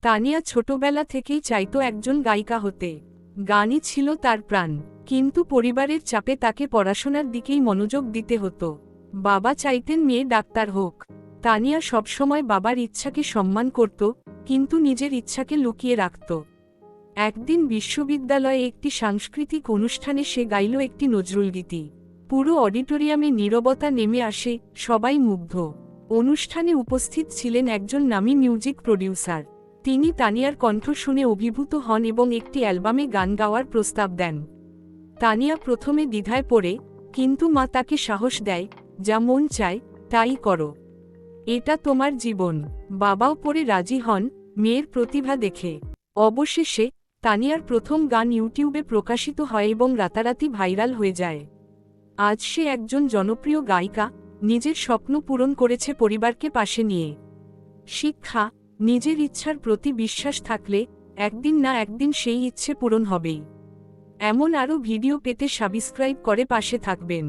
তানিয়া ছোটবেলা থেকেই চাইতো একজন গায়িকা হতে। গানই ছিল তার প্রাণ। কিন্তু পরিবারের চাপে তাকে পড়াশোনার দিকেই মনোযোগ দিতে হতো। বাবা চাইতেন মেয়ে ডাক্তার হোক। তানিয়া সবসময় বাবার ইচ্ছাকে সম্মান করত, কিন্তু নিজের ইচ্ছাকে লুকিয়ে রাখত। একদিন বিশ্ববিদ্যালয়ে একটি সাংস্কৃতিক অনুষ্ঠানে সে গাইল একটি নজরুলগীতি। পুরো অডিটোরিয়ামে নীরবতা নেমে আসে, সবাই মুগ্ধ। অনুষ্ঠানে উপস্থিত ছিলেন একজন নামী মিউজিক প্রডিউসার। তিনি তানিয়ার কণ্ঠ শুনে অভিভূত হন এবং একটি অ্যালবামে গান গাওয়ার প্রস্তাব দেন। তানিয়া প্রথমে দ্বিধায় পড়ে, কিন্তু মা তাকে সাহস দেয়, যা মন চায় তাই করো, এটা তোমার জীবন। বাবাও পরে রাজি হন, মেয়ের প্রতিভা দেখে। অবশেষে তানিয়ার প্রথম গান ইউটিউবে প্রকাশিত হয় এবং রাতারাতি ভাইরাল হয়ে যায়। আজ সে একজন জনপ্রিয় গায়িকা, নিজের স্বপ্ন পূরণ করেছে পরিবারকে পাশে নিয়ে। শিক্ষা: নিজের ইচ্ছার প্রতি বিশ্বাস থাকলে একদিন না একদিন সেই ইচ্ছে পূরণ হবেই। এমন আরও ভিডিও পেতে সাবস্ক্রাইব করে পাশে থাকবেন।